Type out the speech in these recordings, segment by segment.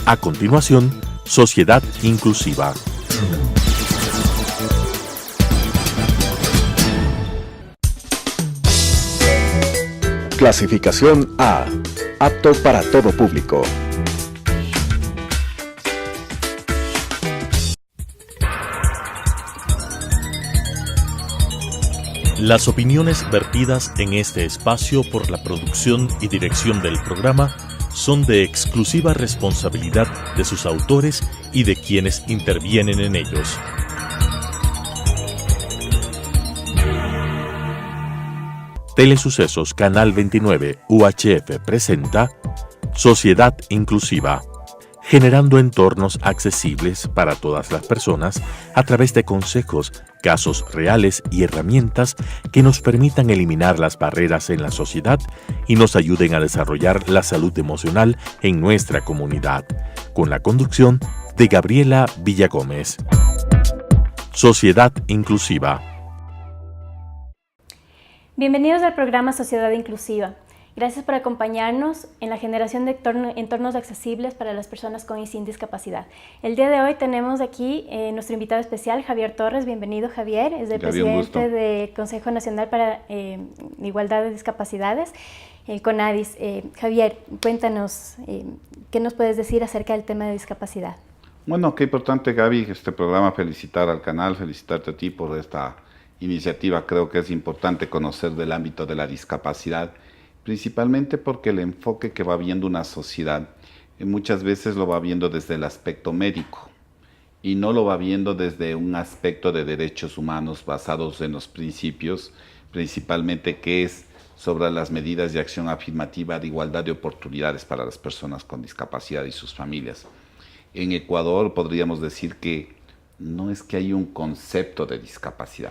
A continuación, Sociedad Inclusiva. Clasificación A. Apto para todo público. Las opiniones vertidas en este espacio por la producción y dirección del programa son de exclusiva responsabilidad de sus autores y de quienes intervienen en ellos. Telesucesos Canal 29 UHF presenta Sociedad Inclusiva, generando entornos accesibles para todas las personas a través de consejos, casos reales y herramientas que nos permitan eliminar las barreras en la sociedad y nos ayuden a desarrollar la salud emocional en nuestra comunidad, con la conducción de Gabriela Villagómez. Sociedad Inclusiva. Bienvenidos al programa Sociedad Inclusiva. Gracias por acompañarnos en la generación de entornos accesibles para las personas con y sin discapacidad. El día de hoy tenemos aquí nuestro invitado especial, Javier Torres. Bienvenido, Javier. Es el presidente del Consejo Nacional para Igualdad de Discapacidades, el CONADIS. Javier, cuéntanos, ¿qué nos puedes decir acerca del tema de discapacidad? Bueno, qué importante, Gaby, este programa. Felicitar al canal, felicitarte a ti por esta iniciativa. Creo que es importante conocer del ámbito de la discapacidad, principalmente porque el enfoque que va viendo una sociedad muchas veces lo va viendo desde el aspecto médico y no lo va viendo desde un aspecto de derechos humanos basados en los principios, principalmente que es sobre las medidas de acción afirmativa de igualdad de oportunidades para las personas con discapacidad y sus familias. En Ecuador podríamos decir que no es que haya un concepto de discapacidad.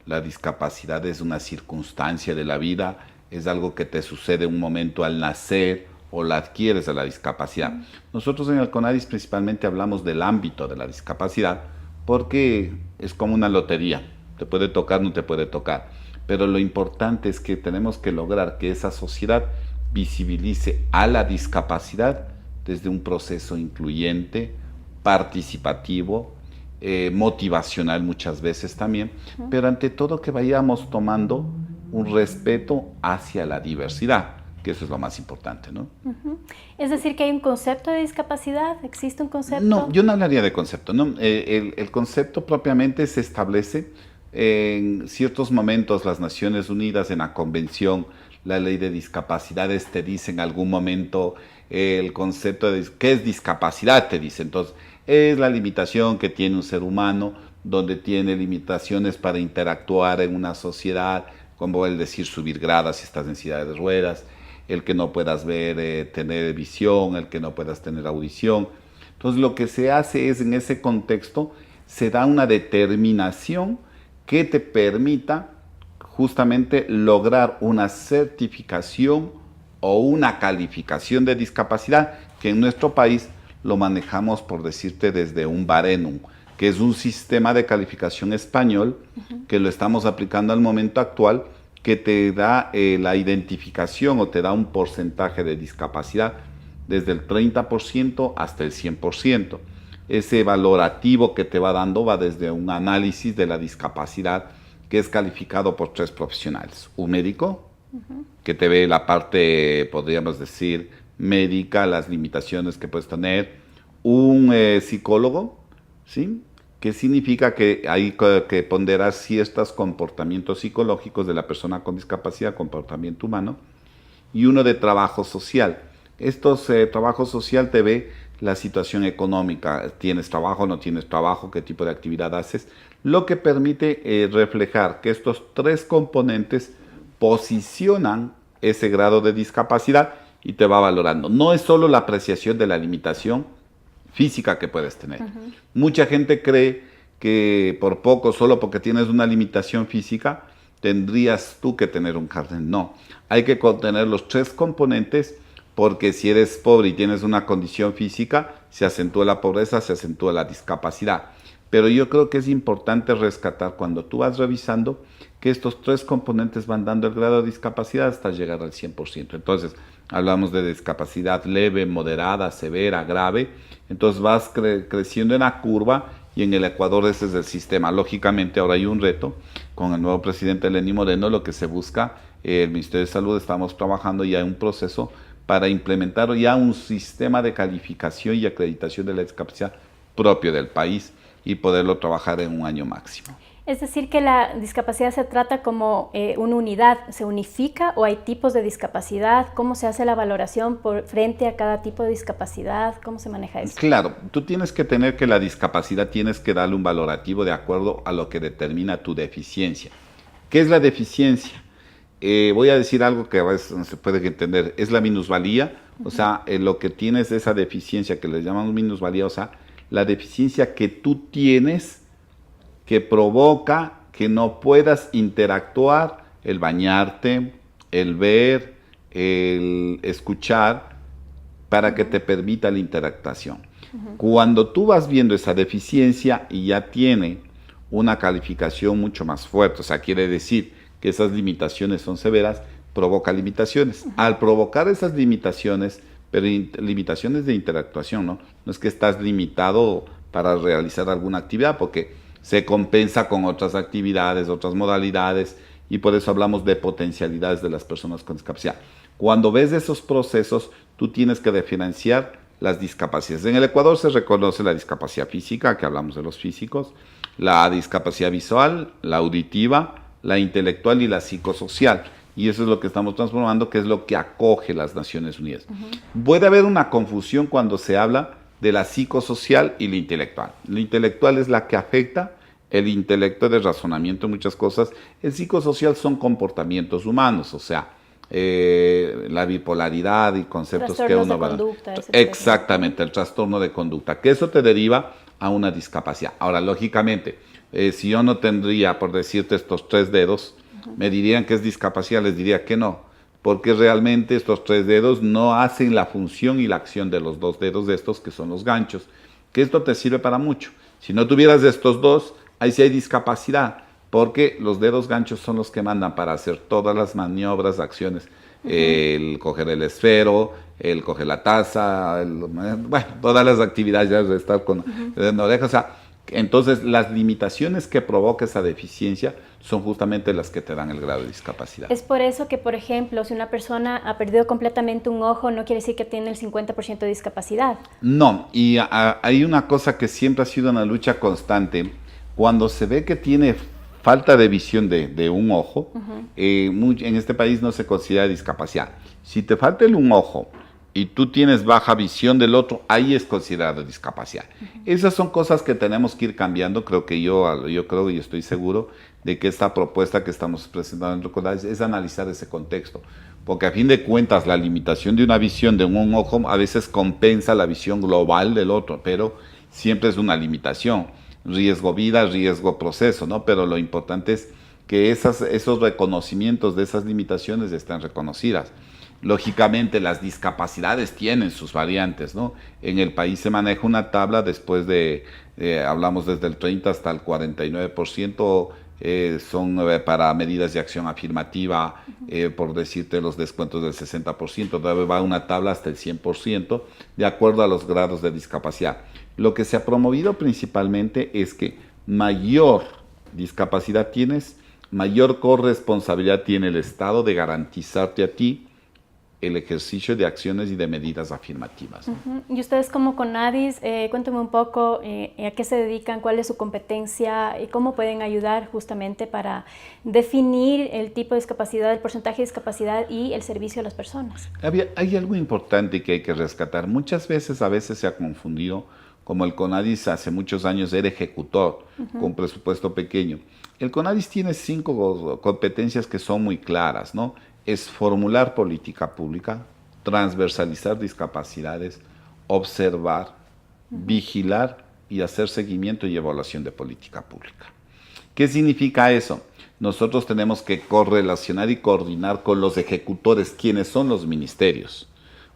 La discapacidad es una circunstancia de la vida, es algo que te sucede un momento al nacer o la adquieres a la discapacidad. Nosotros en el CONADIS principalmente hablamos del ámbito de la discapacidad porque es como una lotería, te puede tocar, no te puede tocar, pero lo importante es que tenemos que lograr que esa sociedad visibilice a la discapacidad desde un proceso incluyente, participativo, motivacional muchas veces también, pero ante todo que vayamos tomando un respeto hacia la diversidad, que eso es lo más importante, ¿no? Es decir, que hay un concepto de discapacidad, ¿existe un concepto? No, yo no hablaría de concepto, ¿no? El concepto propiamente se establece en ciertos momentos. Las Naciones Unidas en la Convención, la Ley de Discapacidades te dice en algún momento el concepto de ¿qué es discapacidad? Te dice, entonces, es la limitación que tiene un ser humano, donde tiene limitaciones para interactuar en una sociedad, como el decir subir gradas si estás en silla de ruedas, el que no puedas ver, tener visión, el que no puedas tener audición. Entonces lo que se hace es, en ese contexto, se da una determinación que te permita justamente lograr una certificación o una calificación de discapacidad, que en nuestro país lo manejamos, por decirte, desde un Barenum, que es un sistema de calificación español, que lo estamos aplicando al momento actual, que te da la identificación o te da un porcentaje de discapacidad desde el 30% hasta el 100%. Ese valorativo que te va dando va desde un análisis de la discapacidad que es calificado por 3 profesionales. Un médico, que te ve la parte, podríamos decir, médica, las limitaciones que puedes tener. Un psicólogo, ¿sí?, que significa que hay que ponderar ciertos comportamientos psicológicos de la persona con discapacidad, comportamiento humano. Y uno de trabajo social. Estos trabajo social te ve la situación económica, tienes trabajo, no tienes trabajo, qué tipo de actividad haces, lo que permite reflejar que estos 3 componentes posicionan ese grado de discapacidad y te va valorando. No es solo la apreciación de la limitación física que puedes tener. Mucha gente cree que por poco, solo porque tienes una limitación física, tendrías tú que tener un carnet. No, hay que contener los 3 componentes, porque si eres pobre y tienes una condición física, se acentúa la pobreza, se acentúa la discapacidad. Pero yo creo que es importante rescatar, cuando tú vas revisando, que estos 3 componentes van dando el grado de discapacidad hasta llegar al 100%. Entonces, hablamos de discapacidad leve, moderada, severa, grave, entonces vas creciendo en la curva y en el Ecuador ese es el sistema. Lógicamente ahora hay un reto con el nuevo presidente Lenín Moreno, lo que se busca, el Ministerio de Salud estamos trabajando ya en un proceso para implementar ya un sistema de calificación y acreditación de la discapacidad propio del país y poderlo trabajar en un año máximo. Es decir, que la discapacidad se trata como una unidad, ¿se unifica o hay tipos de discapacidad? ¿Cómo se hace la valoración frente a cada tipo de discapacidad? ¿Cómo se maneja eso? Claro, tú tienes que tener que la discapacidad, tienes que darle un valorativo de acuerdo a lo que determina tu deficiencia. ¿Qué es la deficiencia? Voy a decir algo que a veces no se puede entender, es la minusvalía, o sea, lo que tienes esa deficiencia que le llamamos minusvalía, o sea, la deficiencia que tú tienes que provoca que no puedas interactuar, el bañarte, el ver, el escuchar, para que te permita la interactuación. Cuando tú vas viendo esa deficiencia y ya tiene una calificación mucho más fuerte, o sea, quiere decir que esas limitaciones son severas, provoca limitaciones. Al provocar esas limitaciones, pero limitaciones de interactuación, ¿no? No es que estás limitado para realizar alguna actividad, porque se compensa con otras actividades, otras modalidades, y por eso hablamos de potencialidades de las personas con discapacidad. Cuando ves esos procesos, tú tienes que diferenciar las discapacidades. En el Ecuador se reconoce la discapacidad física, que hablamos de los físicos, la discapacidad visual, la auditiva, la intelectual y la psicosocial. Y eso es lo que estamos transformando, que es lo que acoge las Naciones Unidas. Puede haber una confusión cuando se habla de la psicosocial y la intelectual. La intelectual es la que afecta el intelecto de razonamiento en muchas cosas. El psicosocial son comportamientos humanos, o sea, la bipolaridad y conceptos que uno va a... Exactamente, el trastorno de conducta, que eso te deriva a una discapacidad. Ahora, lógicamente, si yo no tendría, por decirte, estos 3 dedos, me dirían que es discapacidad, les diría que no, porque realmente estos 3 dedos no hacen la función y la acción de los 2 dedos de estos que son los ganchos, que esto te sirve para mucho. Si no tuvieras estos 2, ahí sí hay discapacidad, porque los dedos ganchos son los que mandan para hacer todas las maniobras, acciones, el coger el esfero, el coger la taza, bueno, todas las actividades de estar con la oreja, o sea, entonces las limitaciones que provoca esa deficiencia son justamente las que te dan el grado de discapacidad. Es por eso que, por ejemplo, si una persona ha perdido completamente un ojo, no quiere decir que tiene el 50% de discapacidad. No, y hay una cosa que siempre ha sido una lucha constante. Cuando se ve que tiene falta de visión de un ojo, en este país no se considera discapacidad. Si te falta un ojo y tú tienes baja visión del otro, ahí es considerado discapacidad. Esas son cosas que tenemos que ir cambiando. Creo que yo creo y estoy seguro de que esta propuesta que estamos presentando en Recordar es analizar ese contexto, porque a fin de cuentas la limitación de una visión de un ojo a veces compensa la visión global del otro, pero siempre es una limitación. Riesgo vida, riesgo proceso, ¿no? Pero lo importante es que esos reconocimientos de esas limitaciones estén reconocidas. Lógicamente las discapacidades tienen sus variantes, ¿no? En el país se maneja una tabla después hablamos desde el 30 hasta el 49%, son para medidas de acción afirmativa, por decirte los descuentos del 60%, todavía va una tabla hasta el 100%, de acuerdo a los grados de discapacidad. Lo que se ha promovido principalmente es que mayor discapacidad tienes, mayor corresponsabilidad tiene el Estado de garantizarte a ti el ejercicio de acciones y de medidas afirmativas. Y ustedes como CONADIS, cuéntame un poco a qué se dedican, cuál es su competencia y cómo pueden ayudar justamente para definir el tipo de discapacidad, el porcentaje de discapacidad y el servicio a las personas. Hay algo importante que hay que rescatar. Muchas veces, a veces se ha confundido, como el CONADIS hace muchos años era ejecutor con presupuesto pequeño. El CONADIS tiene 5 competencias que son muy claras, ¿no? Es formular política pública, transversalizar discapacidades, observar, vigilar y hacer seguimiento y evaluación de política pública. ¿Qué significa eso? Nosotros tenemos que correlacionar y coordinar con los ejecutores, quienes son los ministerios.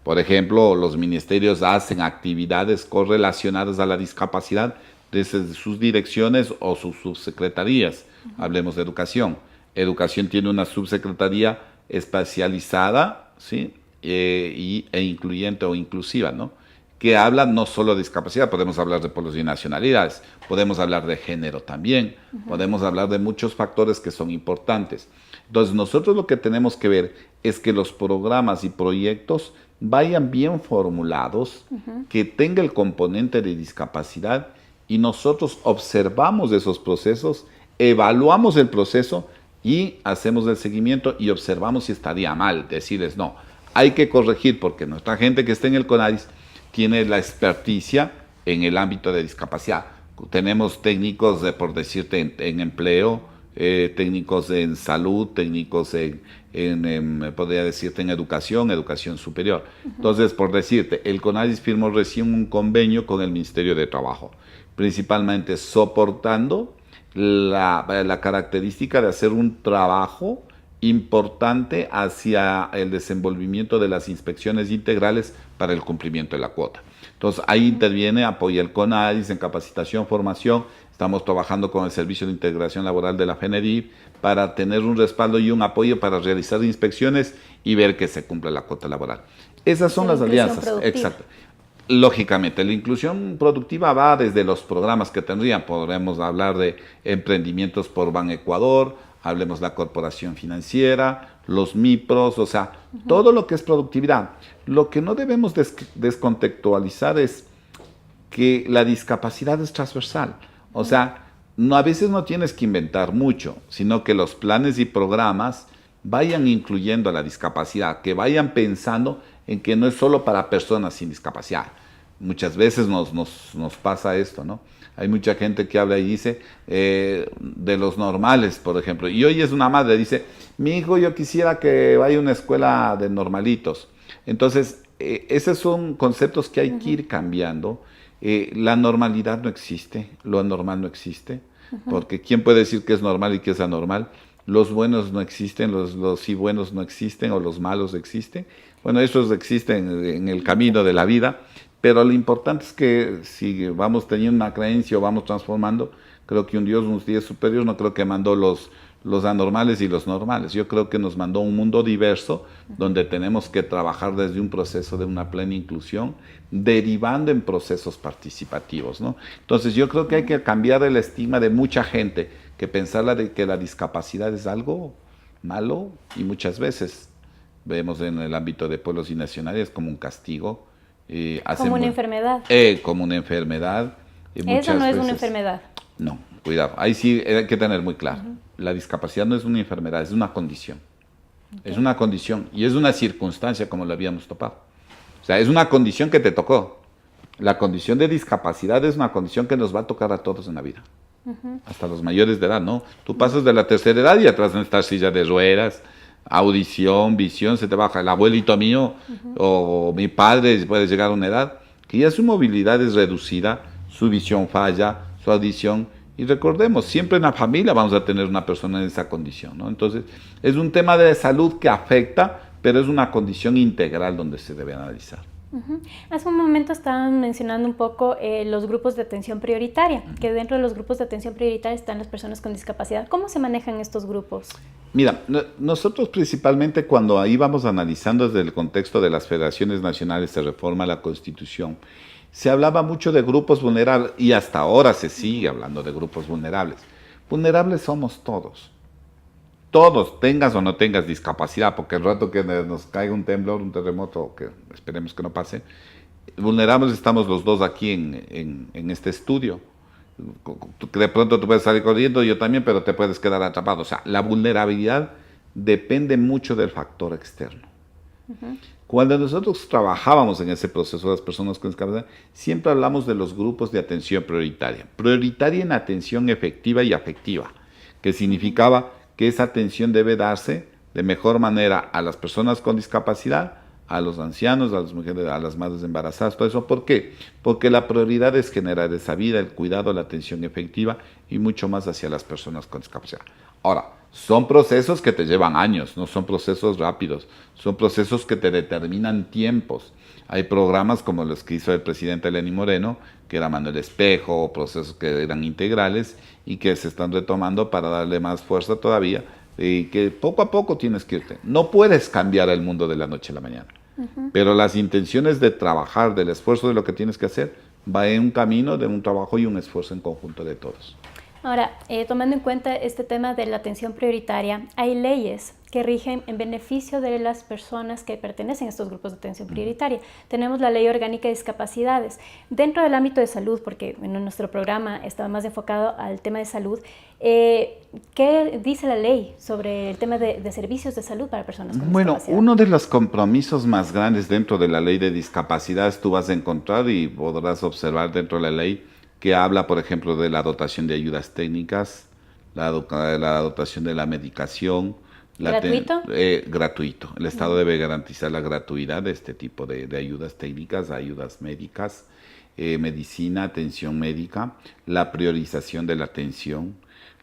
Por ejemplo, los ministerios hacen actividades correlacionadas a la discapacidad desde sus direcciones o sus subsecretarías. Hablemos de educación. Educación tiene una subsecretaría especializada, ¿sí?, e incluyente o inclusiva, ¿no? Que habla no solo de discapacidad, podemos hablar de pueblos y nacionalidades, podemos hablar de género también, podemos hablar de muchos factores que son importantes. Entonces nosotros lo que tenemos que ver es que los programas y proyectos vayan bien formulados, que tenga el componente de discapacidad y nosotros observamos esos procesos, evaluamos el proceso y hacemos el seguimiento y observamos si estaría mal, decirles no, hay que corregir porque nuestra gente que está en el CONADIS tiene la experticia en el ámbito de discapacidad. Tenemos técnicos, por decirte, en empleo, técnicos en salud, técnicos podría decirte, en educación superior. Entonces, por decirte, el CONADIS firmó recién un convenio con el Ministerio de Trabajo, principalmente soportando la característica de hacer un trabajo importante hacia el desenvolvimiento de las inspecciones integrales para el cumplimiento de la cuota. Entonces, ahí interviene, apoya el CONADIS en capacitación, formación. Estamos trabajando con el Servicio de Integración Laboral de la FENEDIF para tener un respaldo y un apoyo para realizar inspecciones y ver que se cumpla la cuota laboral. Esas son las alianzas. Exacto. Lógicamente, la inclusión productiva va desde los programas que tendrían. Podremos hablar de emprendimientos por Ban Ecuador, hablemos de la corporación financiera, los MIPROS, o sea, todo lo que es productividad. Lo que no debemos descontextualizar es que la discapacidad es transversal. O sea, a veces no tienes que inventar mucho, sino que los planes y programas vayan incluyendo a la discapacidad, que vayan pensando en que no es solo para personas sin discapacidad. Muchas veces nos pasa esto, ¿no? Hay mucha gente que habla y dice de los normales, por ejemplo. Y hoy es una madre, dice, mi hijo yo quisiera que vaya a una escuela de normalitos. Entonces, esos son conceptos que hay que ir cambiando. La normalidad no existe, lo anormal no existe, porque ¿quién puede decir que es normal y que es anormal? Los buenos no existen, los sí buenos no existen, o los malos existen. Bueno, esos existen en el camino de la vida, pero lo importante es que si vamos teniendo una creencia o vamos transformando, creo que un Dios superior no creo que mandó los anormales y los normales. Yo creo que nos mandó un mundo diverso donde tenemos que trabajar desde un proceso de una plena inclusión, derivando en procesos participativos, ¿no? Entonces yo creo que hay que cambiar el estigma de mucha gente que pensarla de que la discapacidad es algo malo, y muchas veces vemos en el ámbito de pueblos y nacionales como un castigo. Como una enfermedad. Como una enfermedad. Eso no es una enfermedad. No, cuidado. Ahí sí hay que tener muy claro. La discapacidad no es una enfermedad, es una condición. Es una condición y es una circunstancia como lo habíamos topado. O sea, es una condición que te tocó. La condición de discapacidad es una condición que nos va a tocar a todos en la vida. Hasta los mayores de edad, ¿no? Tú pasas de la tercera edad y atrás no estás silla de ruedas, audición, visión, se te baja. El abuelito mío o mi padre puede llegar a una edad que ya su movilidad es reducida, su visión falla, su audición. Y recordemos, siempre en la familia vamos a tener una persona en esa condición, ¿no? Entonces, es un tema de salud que afecta, pero es una condición integral donde se debe analizar. Hace un momento estaban mencionando un poco los grupos de atención prioritaria, que dentro de los grupos de atención prioritaria están las personas con discapacidad. ¿Cómo se manejan estos grupos? Mira, nosotros principalmente cuando íbamos analizando desde el contexto de las federaciones nacionales de reforma a la Constitución, se hablaba mucho de grupos vulnerables y hasta ahora se sigue hablando de grupos vulnerables. Vulnerables somos todos. Todos, tengas o no tengas discapacidad, porque el rato que nos caiga un temblor, un terremoto, que esperemos que no pase, vulnerables estamos los dos aquí en este estudio. De pronto tú puedes salir corriendo, yo también, pero te puedes quedar atrapado. O sea, la vulnerabilidad depende mucho del factor externo. Cuando nosotros trabajábamos en ese proceso de las personas con discapacidad, siempre hablamos de los grupos de atención prioritaria. Prioritaria en atención efectiva y afectiva, que significaba que esa atención debe darse de mejor manera a las personas con discapacidad, a los ancianos, a las mujeres, a las madres embarazadas, todo eso. ¿Por qué? Porque la prioridad es generar esa vida, el cuidado, la atención efectiva y mucho más hacia las personas con discapacidad. Ahora, son procesos que te llevan años, no son procesos rápidos, son procesos que te determinan tiempos. Hay programas como los que hizo el presidente Lenín Moreno, que era Manuel Espejo, procesos que eran integrales y que se están retomando para darle más fuerza todavía, y que poco a poco tienes que irte. No puedes cambiar el mundo de la noche a la mañana. Pero las intenciones de trabajar, del esfuerzo de lo que tienes que hacer, va en un camino de un trabajo y un esfuerzo en conjunto de todos. Ahora, tomando en cuenta este tema de la atención prioritaria, hay leyes que rigen en beneficio de las personas que pertenecen a estos grupos de atención prioritaria. Tenemos la Ley Orgánica de Discapacidades. Dentro del ámbito de salud, porque en nuestro programa estaba más enfocado al tema de salud, ¿qué dice la ley sobre el tema de servicios de salud para personas con discapacidad? Uno de los compromisos más grandes dentro de la Ley de Discapacidades tú vas a encontrar y podrás observar dentro de la ley que habla, por ejemplo, de la dotación de ayudas técnicas, la dotación de la medicación. ¿Gratuito? Gratuito. El Estado debe garantizar la gratuidad de este tipo de ayudas técnicas, ayudas médicas, medicina, atención médica, la priorización de la atención.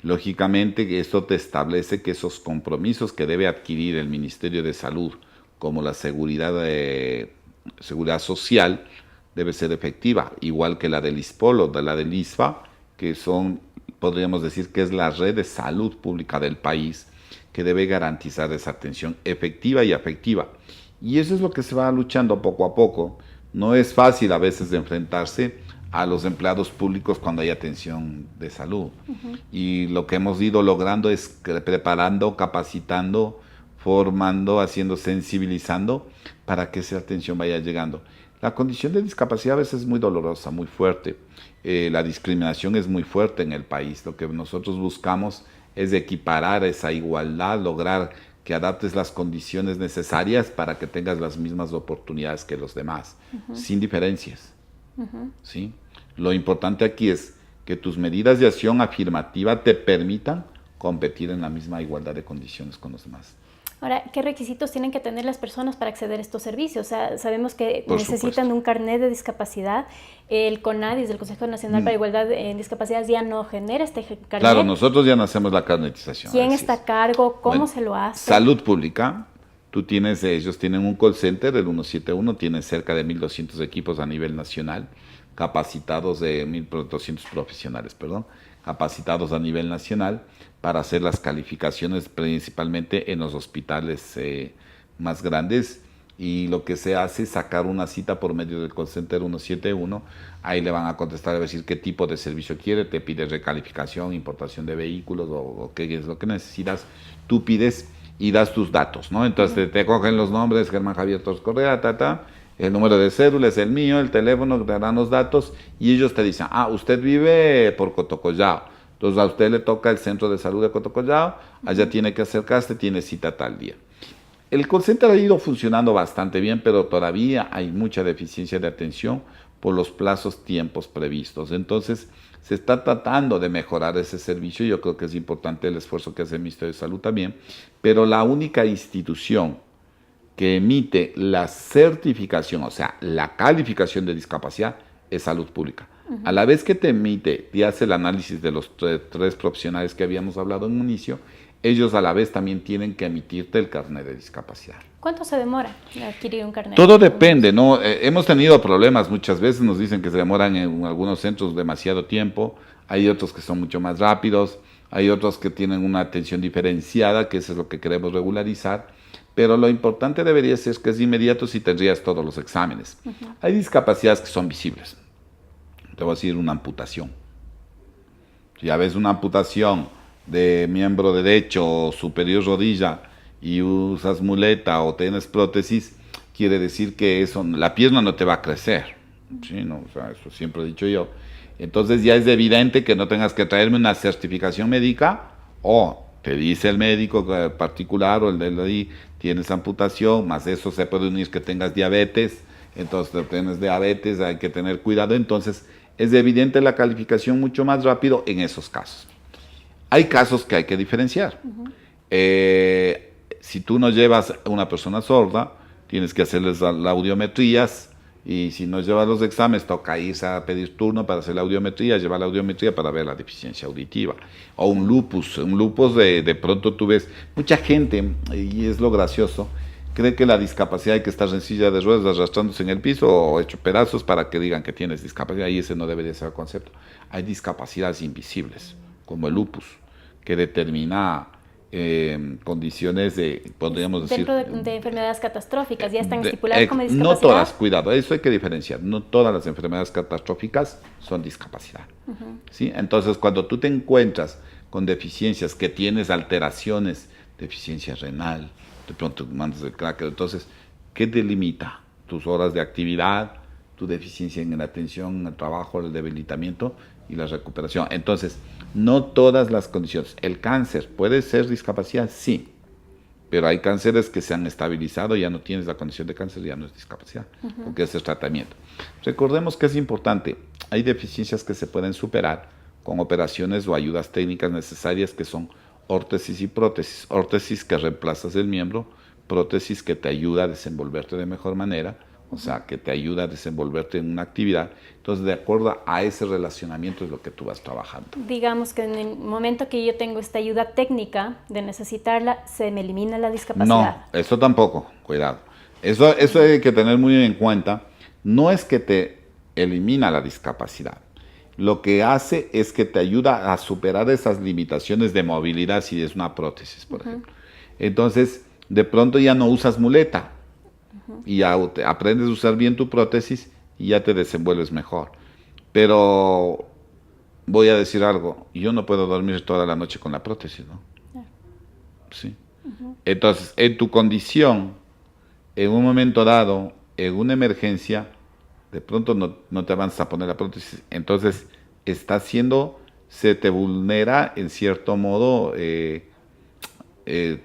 Lógicamente, esto te establece que esos compromisos que debe adquirir el Ministerio de Salud, como la seguridad social, debe ser efectiva, igual que la del ISPOL o de la del ISFA, que son, podríamos decir que es la red de salud pública del país, que debe garantizar esa atención efectiva y afectiva. Y eso es lo que se va luchando poco a poco. No es fácil a veces de enfrentarse a los empleados públicos cuando hay atención de salud. Y lo que hemos ido logrando es preparando, capacitando, formando, haciendo, sensibilizando para que esa atención vaya llegando. La condición de discapacidad a veces es muy dolorosa, muy fuerte. La discriminación es muy fuerte en el país. Lo que nosotros buscamos es equiparar esa igualdad, lograr que adaptes las condiciones necesarias para que tengas las mismas oportunidades que los demás, sin diferencias. ¿Sí? Lo importante aquí es que tus medidas de acción afirmativa te permitan competir en la misma igualdad de condiciones con los demás. Ahora, ¿qué requisitos tienen que tener las personas para acceder a estos servicios? O sea, sabemos que Por necesitan supuesto. un carnet de discapacidad. El CONADIS, el Consejo Nacional para Igualdad en Discapacidades, ya no genera este carnet. Claro, nosotros ya no hacemos la carnetización. ¿Quién así está es. a cargo? ¿Cómo Bueno, se lo hace? Salud pública. Ellos tienen un call center, el 171, tienen cerca de 1.200 equipos a nivel nacional, capacitados de 1.200 profesionales, capacitados a nivel nacional para hacer las calificaciones principalmente en los hospitales más grandes, y lo que se hace es sacar una cita por medio del call center 171, ahí le van a contestar a decir qué tipo de servicio quiere, te pide recalificación, importación de vehículos o qué es lo que necesitas, tú pides y das tus datos, ¿no? Entonces te cogen los nombres, Germán Javier Torres Correa, el número de cédula es el mío, el teléfono, te dan los datos y ellos te dicen, usted vive por Cotocollao, entonces a usted le toca el centro de salud de Cotocollao, allá tiene que acercarse, tiene cita tal día. El call center ha ido funcionando bastante bien, pero todavía hay mucha deficiencia de atención por los tiempos previstos. Entonces, se está tratando de mejorar ese servicio. Yo creo que es importante el esfuerzo que hace el Ministerio de Salud también, pero la única institución que emite la certificación, o sea, la calificación de discapacidad, es Salud Pública. A la vez que te emite y hace el análisis de los tres profesionales que habíamos hablado en un inicio, ellos a la vez también tienen que emitirte el carnet de discapacidad. ¿Cuánto se demora en adquirir un carnet? Todo depende, ¿no? Hemos tenido problemas muchas veces, nos dicen que se demoran en algunos centros demasiado tiempo, hay otros que son mucho más rápidos, hay otros que tienen una atención diferenciada, que eso es lo que queremos regularizar, pero lo importante debería ser que es inmediato si tendrías todos los exámenes. Hay discapacidades que son visibles. Te voy a decir una amputación. Si ya ves una amputación de miembro derecho o superior rodilla y usas muleta o tienes prótesis, quiere decir que la pierna no te va a crecer. ¿Sí? No, o sea, eso siempre he dicho yo. Entonces ya es evidente que no tengas que traerme una certificación médica, o te dice el médico particular o el de ahí, tienes amputación, más eso se puede unir que tengas diabetes, entonces tienes diabetes, hay que tener cuidado. Entonces es evidente la calificación mucho más rápido en esos casos. Hay casos que hay que diferenciar. Si tú no llevas a una persona sorda, tienes que hacerles las audiometrías, y si no llevas los exámenes, toca irse a pedir turno para hacer la audiometría, llevar la audiometría para ver la deficiencia auditiva. O un lupus de pronto tú ves, mucha gente, y es lo gracioso, cree que la discapacidad hay que estar en silla de ruedas arrastrándose en el piso o hecho pedazos para que digan que tienes discapacidad, y ese no debería ser el concepto. Hay discapacidades invisibles, como el lupus, que determina condiciones podríamos decir... Dentro de enfermedades catastróficas, ya están estipuladas como discapacidad. No todas, cuidado, eso hay que diferenciar. No todas las enfermedades catastróficas son discapacidad. ¿Sí? Entonces, cuando tú te encuentras con deficiencias, que tienes alteraciones, deficiencia renal, de pronto mandas el cracker, entonces, ¿qué delimita? Tus horas de actividad, tu deficiencia en la atención, en el trabajo, el debilitamiento y la recuperación. Entonces, no todas las condiciones. ¿El cáncer puede ser discapacidad? Sí. Pero hay cánceres que se han estabilizado, ya no tienes la condición de cáncer, ya no es discapacidad, porque ese es tratamiento. Recordemos que es importante, hay deficiencias que se pueden superar con operaciones o ayudas técnicas necesarias que son órtesis y prótesis. Órtesis que reemplazas el miembro, prótesis que te ayuda a desenvolverte de mejor manera, o sea, que te ayuda a desenvolverte en una actividad. Entonces, de acuerdo a ese relacionamiento es lo que tú vas trabajando. Digamos que en el momento que yo tengo esta ayuda técnica de necesitarla, ¿se me elimina la discapacidad? No, eso tampoco, cuidado. Eso hay que tener muy en cuenta. No es que te elimina la discapacidad. Lo que hace es que te ayuda a superar esas limitaciones de movilidad si es una prótesis, por ejemplo. Entonces, de pronto ya no usas muleta. Y ya aprendes a usar bien tu prótesis y ya te desenvuelves mejor. Pero voy a decir algo, yo no puedo dormir toda la noche con la prótesis, ¿no? Sí. Entonces, en tu condición, en un momento dado, en una emergencia, de pronto no te avanzas a poner la prótesis. Entonces, se te vulnera en cierto modo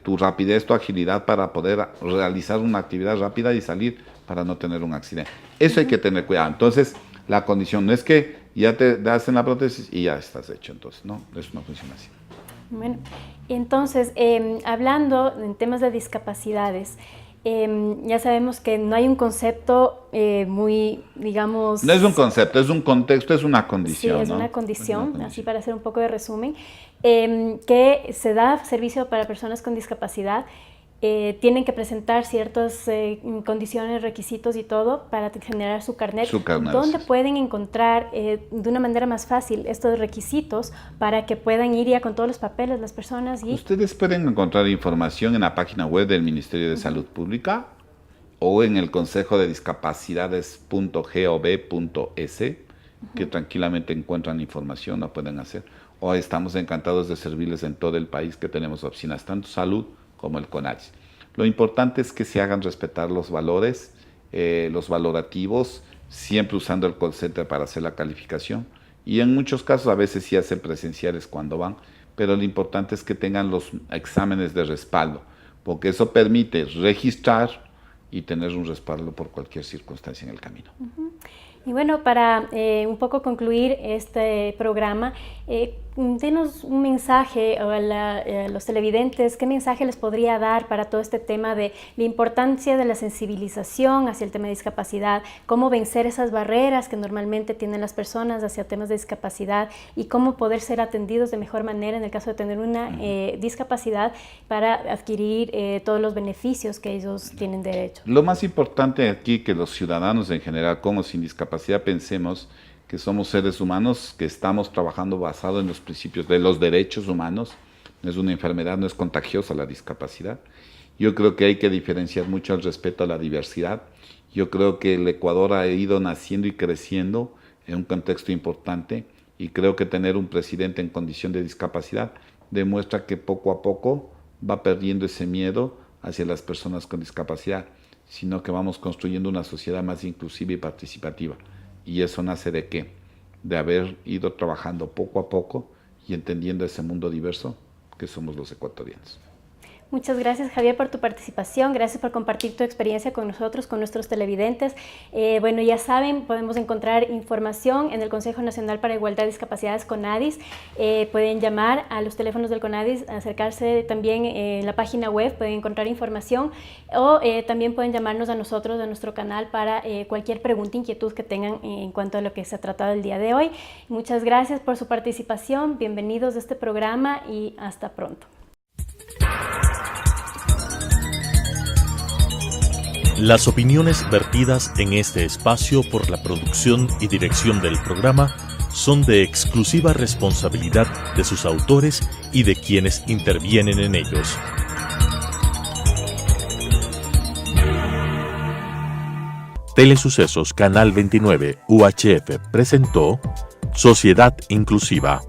tu rapidez, tu agilidad para poder realizar una actividad rápida y salir para no tener un accidente. Eso hay que tener cuidado. Entonces, la condición no es que ya te das en la prótesis y ya estás hecho. Entonces, no, eso no funciona así. Bueno, entonces, hablando en temas de discapacidades, ya sabemos que no hay un concepto muy, digamos... No es un concepto, es un contexto, es una condición. Sí, es ¿no? una condición, así para hacer un poco de resumen, que se da servicio para personas con discapacidad. Tienen que presentar ciertas condiciones, requisitos y todo para generar su carnet. ¿Dónde pueden encontrar de una manera más fácil estos requisitos para que puedan ir ya con todos los papeles las personas? Ustedes pueden encontrar información en la página web del Ministerio de Salud Pública o en el Consejo de Discapacidades.gov.es, que tranquilamente encuentran información, lo pueden hacer. O estamos encantados de servirles en todo el país, que tenemos oficinas, tanto salud como el CONADIS. Lo importante es que se hagan respetar los valores, los valorativos, siempre usando el call center para hacer la calificación. Y en muchos casos a veces sí hacen presenciales cuando van, pero lo importante es que tengan los exámenes de respaldo, porque eso permite registrar y tener un respaldo por cualquier circunstancia en el camino. Y bueno, para un poco concluir este programa, denos un mensaje a los televidentes. ¿Qué mensaje les podría dar para todo este tema de la importancia de la sensibilización hacia el tema de discapacidad? ¿Cómo vencer esas barreras que normalmente tienen las personas hacia temas de discapacidad? Y cómo poder ser atendidos de mejor manera en el caso de tener una discapacidad para adquirir todos los beneficios que ellos tienen derecho. Lo más importante aquí, que los ciudadanos en general, con o sin discapacidad, pensemos que somos seres humanos, que estamos trabajando basado en los principios de los derechos humanos. No es una enfermedad, no es contagiosa la discapacidad. Yo creo que hay que diferenciar mucho el respeto a la diversidad. Yo creo que el Ecuador ha ido naciendo y creciendo en un contexto importante, y creo que tener un presidente en condición de discapacidad demuestra que poco a poco va perdiendo ese miedo hacia las personas con discapacidad, sino que vamos construyendo una sociedad más inclusiva y participativa. ¿Y eso nace de qué? De haber ido trabajando poco a poco y entendiendo ese mundo diverso que somos los ecuatorianos. Muchas gracias, Javier, por tu participación. Gracias por compartir tu experiencia con nosotros, con nuestros televidentes. Bueno, ya saben, podemos encontrar información en el Consejo Nacional para Igualdad de Discapacidades, CONADIS. Pueden llamar a los teléfonos del CONADIS, acercarse también en la página web, pueden encontrar información, o también pueden llamarnos a nosotros, a nuestro canal, para cualquier pregunta, inquietud que tengan en cuanto a lo que se ha tratado el día de hoy. Muchas gracias por su participación. Bienvenidos a este programa y hasta pronto. Las opiniones vertidas en este espacio por la producción y dirección del programa son de exclusiva responsabilidad de sus autores y de quienes intervienen en ellos. Telesucesos Canal 29 UHF presentó Sociedad Inclusiva,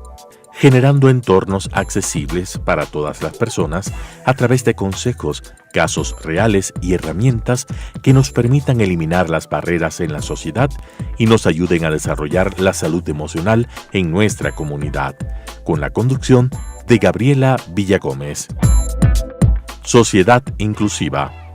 generando entornos accesibles para todas las personas a través de consejos, casos reales y herramientas que nos permitan eliminar las barreras en la sociedad y nos ayuden a desarrollar la salud emocional en nuestra comunidad, con la conducción de Gabriela Villagómez. Sociedad Inclusiva.